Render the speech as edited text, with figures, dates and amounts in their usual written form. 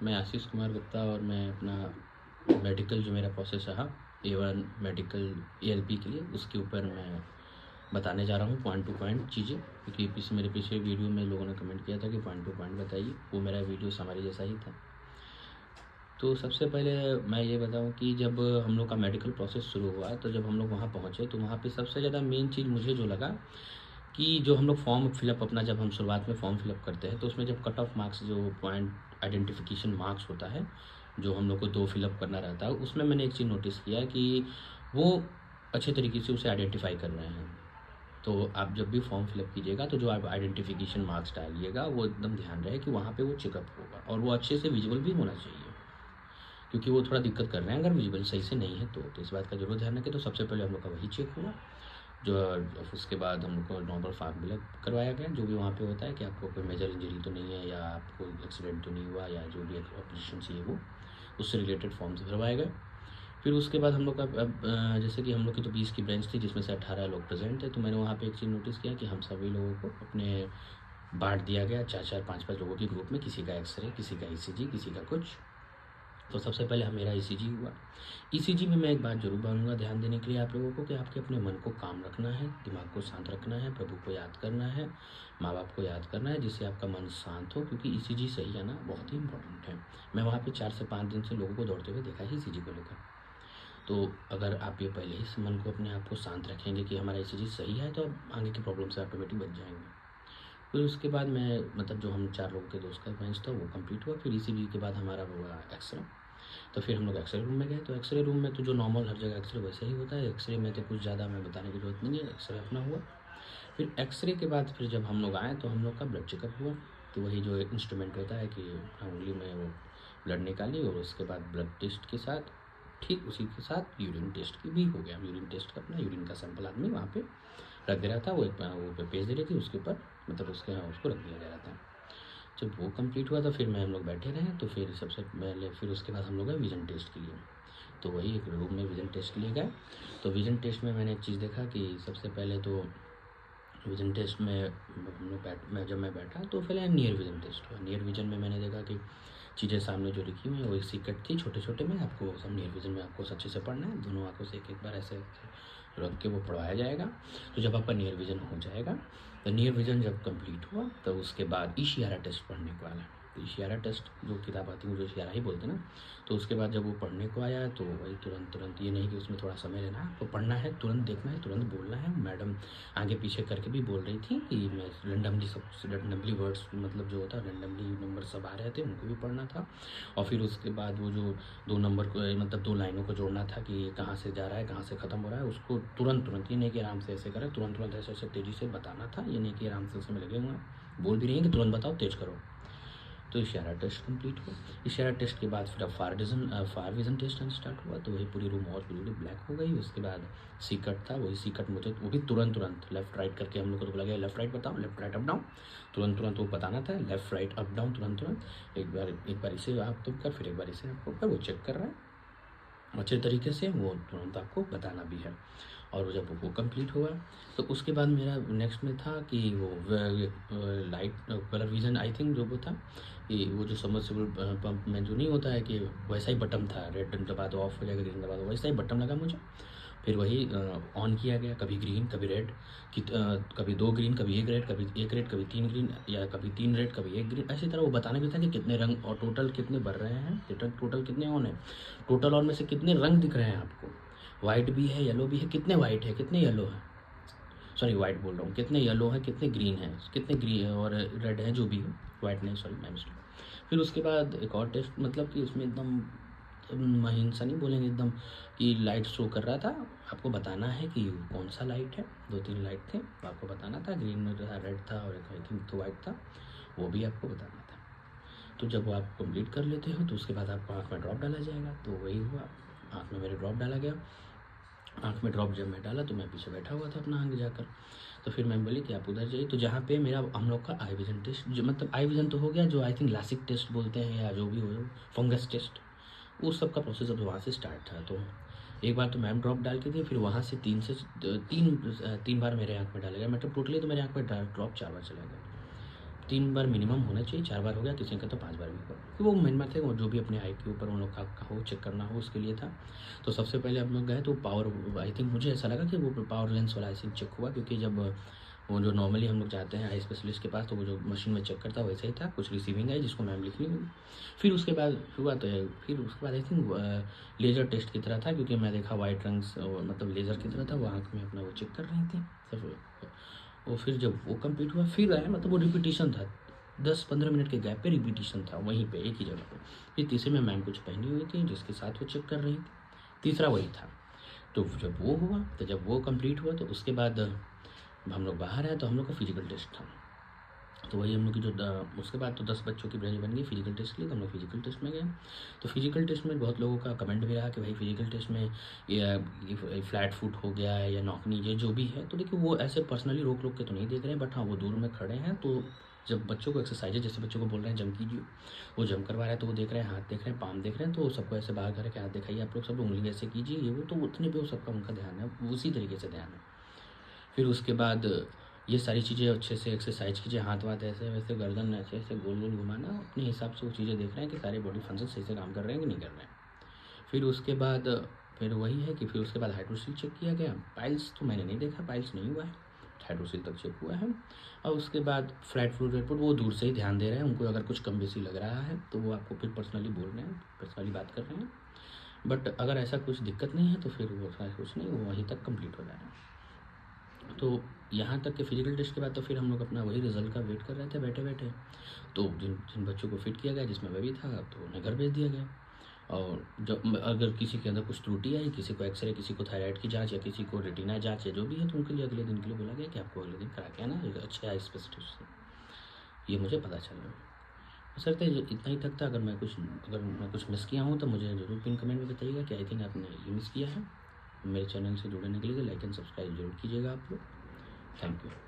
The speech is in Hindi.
मैं आशीष कुमार गुप्ता और मैं अपना मेडिकल जो मेरा प्रोसेस रहा A1 मेडिकल ALP के लिए उसके ऊपर मैं बताने जा रहा हूँ पॉइंट टू पॉइंट चीज़ें, क्योंकि मेरे पीछे वीडियो में लोगों ने कमेंट किया था कि पॉइंट टू पॉइंट बताइए। वो मेरा वीडियो हमारे जैसा ही था। तो सबसे पहले मैं ये बताऊँ कि जब हम लोग का मेडिकल प्रोसेस शुरू हुआ तो जब हम लोग वहाँ पहुँचे तो वहाँ पे सबसे ज़्यादा मेन चीज़ मुझे जो लगा कि जो हम लोग फॉर्म फिलअप अपना जब हम शुरुआत में फॉर्म फिलअप करते हैं तो उसमें जब कट ऑफ मार्क्स जो पॉइंट आइडेंटिफिकेशन मार्क्स होता है जो हम लोग को 2 फिलअप करना रहता है, उसमें मैंने एक चीज़ नोटिस किया कि वो अच्छे तरीके से उसे आइडेंटिफाई कर रहे हैं। तो आप जब भी फॉर्म फिलअप कीजिएगा तो जो आप आइडेंटिफिकेशन मार्क्स डालिएगा वो एकदम ध्यान रहे कि वहाँ पे वो चेकअप होगा और वो अच्छे से विजिबल भी होना चाहिए, क्योंकि वो थोड़ा दिक्कत कर रहे हैं अगर विजिबल सही से नहीं है तो इस बात का जरूर ध्यान रखें। तो सबसे पहले हम लोग का वही चेक हुआ, जो उसके बाद हम लोग को नॉर्मल फॉर्म फिलअप करवाया गया, जो भी वहाँ पे होता है कि आपको कोई मेजर इंजरी तो नहीं है या आपको एक्सीडेंट तो नहीं हुआ या जो भी ऑपरेशन चाहिए वो उससे रिलेटेड फॉर्म से भरवाए गए। फिर उसके बाद हम लोग का अब जैसे कि हम लोग की तो 20 की ब्रांच थी जिसमें से 18 लोग प्रेजेंट थे, तो मैंने वहाँ पे एक चीज़ नोटिस किया कि हम सभी लोगों को अपने बांट दिया गया 4-4 5-5 लोगों के ग्रुप में, किसी का एक्सरे, किसी का ECG, किसी का कुछ। तो सबसे पहले मेरा ECG हुआ। ECG में मैं एक बात जरूर बोलूँगा ध्यान देने के लिए आप लोगों को कि आपके अपने मन को काम रखना है, दिमाग को शांत रखना है, प्रभु को याद करना है, माँ बाप को याद करना है, जिससे आपका मन शांत हो, क्योंकि ECG सही आना बहुत ही इंपॉर्टेंट है। मैं वहाँ पे 4 से 5 दिन से लोगों को दौड़ते हुए देखा है ECG को लेकर। तो अगर आप ये पहले ही मन को अपने आप को शांत रखेंगे कि हमारा ECG सही है तो अब आगे की प्रॉब्लम से ऑटोमेटिक बच जाएंगे। फिर उसके बाद मैं मतलब जो हम 4 लोगों के दोस्त का बेंच था वो कंप्लीट हुआ। फिर ECG के बाद हमारा हुआ एक्सरे। तो फिर हम लोग एक्सरे रूम में गए। तो एक्सरे रूम में तो जो नॉर्मल हर जगह एक्सरे वैसे ही होता है, एक्सरे में तो कुछ ज़्यादा मैं बताने की ज़रूरत नहीं है, एक्सरे अपना हुआ। फिर एक्सरे के बाद फिर जब हम लोग आए तो हम लोग का ब्लड चेकअप हुआ। तो वही जो इंस्ट्रूमेंट होता है कि उंगली में वो ब्लड निकाली और उसके बाद ब्लड टेस्ट के साथ ठीक उसी के साथ यूरिन टेस्ट की भी हो गया। यूरिन टेस्ट का अपना यूरिन का सैंपल आदमी वहाँ पे रख दे रहा था, वो एक वो पे पेज दे रही थी, उसके ऊपर मतलब उसके यहाँ उसको रख दिया जा रहा था। जब वो कंप्लीट हुआ तो फिर हम लोग बैठे रहे। तो फिर सबसे पहले फिर उसके बाद हम लोग गए विज़न टेस्ट के लिए। तो वही एक रूम में विज़न टेस्ट के लिए गए। तो विज़न टेस्ट में मैंने एक चीज़ देखा कि सबसे पहले तो विज़न टेस्ट में हम लोग जब मैं बैठा तो पहले नियर विज़न टेस्ट हुआ। नियर विज़न में मैंने देखा कि चीज़ें सामने जो लिखी हुई हैं वो एक सीक्रेट थी, छोटे छोटे में आपको सब नियर विज़न में आपको अच्छे से पढ़ना है, दोनों आंखों से एक एक बार ऐसे रख के वो पढ़वाया जाएगा। तो जब आपका नियर विज़न हो जाएगा तो नियर विज़न जब कंप्लीट हुआ तो उसके बाद इशियारा टेस्ट पढ़ने को आया। तो इशियारा टेस्ट जो किताब आती है वो जो इशियारा ही बोलते हैं ना। तो उसके बाद जब वो पढ़ने को आया तो वही तुरंत ये नहीं कि उसमें थोड़ा समय लेना है, आपको पढ़ना है, तुरंत देखना है, तुरंत बोलना है। मैडम आगे पीछे करके भी बोल रही थी कि मैं रैंडमली वर्ड्स मतलब जो होता है रैंडमली नंबर सब आ रहे थे उनको भी पढ़ना था। और फिर उसके बाद वो जो 2 नंबर को मतलब 2 लाइनों को जोड़ना था कि ये कहाँ से जा रहा है, कहाँ से ख़त्म हो रहा है, उसको तुरंत ये नहीं कि आराम से ऐसे करें, तुरंत ऐसे तेज़ी से बताना था। ये नहीं कि आराम से उसमें लगे हुए हैं, बोल भी रही हैं कि तुरंत बताओ, तेज़ करो। तो इशारा टेस्ट कंप्लीट हुआ। इशारा टेस्ट के बाद फिर अब फार विज़न टेस्ट स्टार्ट हुआ। तो वही पूरी रूम और बिल्कुल ब्लैक हो गई। उसके बाद सीकट था, वही सीकट मुझे वो भी तुरंत लेफ्ट राइट करके हम लोग को तो बोला गया लेफ्ट राइट बताओ, लेफ्ट राइट अप डाउन, तुरंत वो बताना था, लेफ्ट राइट अप डाउन तुरंत। एक बार इसे आप तुम कर, फिर एक बार इसे आपको कर, वो चेक कर रहा है अच्छे तरीके से, वो तुरंत आपको बताना भी है। और जब वो कंप्लीट हुआ तो उसके बाद मेरा नेक्स्ट में था कि वो light colour vision I think जो वो था कि वो जो सबमर्सिबल पंप में जो नहीं होता है कि वैसा ही बटन था, रेड दबा दो ऑफ हो जाएगा, ग्रीन दबा दो, वैसा ही बटन लगा मुझे। फिर वही ऑन किया गया, कभी ग्रीन कभी रेड कि कभी 2 ग्रीन कभी 1 रेड, कभी 1 रेड कभी 3 ग्रीन, या कभी 3 रेड कभी 1 ग्रीन। ऐसी तरह वो बताना भी था कि कितने रंग और टोटल कितने बढ़ रहे हैं, टोटल कितने ऑन है, टोटल ऑन में से कितने रंग दिख रहे हैं आपको, वाइट भी है, येलो भी है, कितने वाइट है कितने येलो है, सॉरी वाइट बोल रहा हूँ, कितने येलो है कितने ग्रीन है, कितने ग्रीन और रेड है, जो भी है, वाइट नहीं सॉरी मैं मिस्टेक। फिर उसके बाद एक और टेस्ट मतलब कि उसमें एकदम महीन सा नहीं बोलेंगे, एकदम कि लाइट शो कर रहा था, आपको बताना है कि कौन सा लाइट है। 2-3 लाइट थे तो आपको बताना था, ग्रीन में जो था रेड था और एक आई थिंक तो वाइट था, वो भी आपको बताना था। तो जब वो आप कंप्लीट कर लेते हो तो उसके बाद आपको आँख में ड्रॉप डाला जाएगा। तो वही हुआ, आँख में मेरे ड्रॉप डाला गया। आँख में ड्रॉप जब मैं डाला तो मैं पीछे बैठा हुआ था अपना आगे जाकर। तो फिर मैम बोली कि आप उधर जाइए। तो जहाँ पे मेरा हम लोग का आई विज़न टेस्ट जो मतलब आई विज़न तो हो गया, जो आई थिंक लासिक टेस्ट बोलते हैं या जो भी हो, फंगस टेस्ट, वो सब का प्रोसेस अब वहाँ से स्टार्ट था। तो एक बार तो मैम ड्रॉप डाल के दी, फिर वहाँ से 3 बार मेरे आँख में डाला गया, मतलब टोटली तो मेरे आँख में ड्रॉप 4 बार चला गया। 3 बार मिनिमम होना चाहिए, 4 बार हो गया, किसी का तो 5 बार भी हुआ। कि वो म्यांमार थे, वो जो भी अपने हाइट के ऊपर उन लोग का हो चेक करना हो उसके लिए था। तो सबसे पहले हम लोग गए तो पावर, आई थिंक मुझे ऐसा लगा कि वो पावर लेंस वाला आई थिंक चेक हुआ, क्योंकि जब वो जो नॉर्मली हम लोग जाते हैं आई स्पेशलिस्ट के पास तो वो जो मशीन में चेक करता है वैसे ही था, कुछ रिसीविंग है जिसको मैम लिखनी होगी। फिर उसके बाद हुआ तो फिर उसके बाद आई थिंक लेज़र टेस्ट की तरह था, क्योंकि मैं देखा वाइट रंग मतलब लेज़र की तरह था, वो आँख में अपना वो चेक कर रही थी सब। और फिर जब वो कंप्लीट हुआ फिर आया, मतलब वो रिपीटिशन था, 10-15 मिनट के गैप पे रिपीटिशन था वहीं पे एक ही जगह पे। फिर तीसरे में मैम कुछ पहनी हुई थी जिसके साथ वो चेक कर रही थी, तीसरा वही था। तो जब वो हुआ, तो जब वो कंप्लीट हुआ तो उसके बाद हम लोग बाहर आए तो हम लोग का फिजिकल टेस्ट था। तो वही हम लोग की जो उसके बाद तो 10 बच्चों की ब्रेंच बन गई फिजिकल टेस्ट के लिए, तो हम लोग फिजिकल टेस्ट में गए। तो फिजिकल टेस्ट में बहुत लोगों का कमेंट भी रहा कि भाई फिजिकल टेस्ट में ये फ्लैट फुट हो गया है या नॉकनी ये जो भी है, तो देखिए वो ऐसे पर्सनली रोक के तो नहीं देख रहे हैं, बट हाँ वो दूर में खड़े हैं। तो जब बच्चों को एक्सरसाइज जैसे बच्चों को बोल रहे हैं जम कीजिए, वो जम करवा रहे हैं तो वो देख रहे हैं, हाथ देख रहे हैं, पाम देख रहे हैं, तो सबको ऐसे बाहर करके हाथ दिखाइए आप लोग, सब उंगली ऐसे कीजिए, ये वो, तो उतने पे वो सबका उनका ध्यान है, उसी तरीके से ध्यान है। फिर उसके बाद ये सारी चीज़ें अच्छे से एक्सरसाइज कीजिए, हाथ वाथ ऐसे वैसे, गर्दन ऐसे ऐसे गोल गोल घुमाना, अपने हिसाब से वो चीज़ें देख रहे हैं कि सारे बॉडी फंक्शन सही से काम कर रहे हैं कि नहीं कर रहे हैं। फिर उसके बाद फिर वही है कि फिर उसके बाद हाइड्रोसिल चेक किया गया। पाइल्स तो मैंने नहीं देखा, पाइल्स नहीं हुआ है, हाइड्रोसिल तक चेक हुआ है। और उसके बाद फ्लैट फुट रेट वो दूर से ही ध्यान दे रहे हैं, उनको अगर कुछ कम बेसी लग रहा है तो वो आपको फिर पर्सनली बोल रहे हैं, पर्सनली बात कर रहे हैं। बट अगर ऐसा कुछ दिक्कत नहीं है तो फिर वो ऐसा कुछ नहीं, वो वहीं तक कंप्लीट हो जाएगा। तो यहाँ तक के फिजिकल टेस्ट के बाद तो फिर हम लोग अपना वही रिज़ल्ट का वेट कर रहे थे बैठे बैठे। तो जिन जिन बच्चों को फिट किया गया, जिसमें मैं भी था, तो उन्हें घर भेज दिया गया। और जब अगर किसी के अंदर कुछ त्रुटि आई, किसी को एक्सरे, किसी को थायराइड की जांच या किसी को रेटिना जांच या जो भी है, तो उनके लिए अगले दिन के लिए बोला गया कि आपको अगले दिन करा के आना एक अच्छे आई स्पेशलिस्ट से। ये मुझे पता चला। सर तो इतना ही तक था। अगर मैं कुछ मिस किया हूँ तो मुझे ज़रूर पिन कमेंट में बताइएगा कि आई थिंक आपने ये मिस किया है। मेरे चैनल से जुड़ने के लिए लाइक एंड सब्सक्राइब जरूर कीजिएगा आप लोग। Thank you.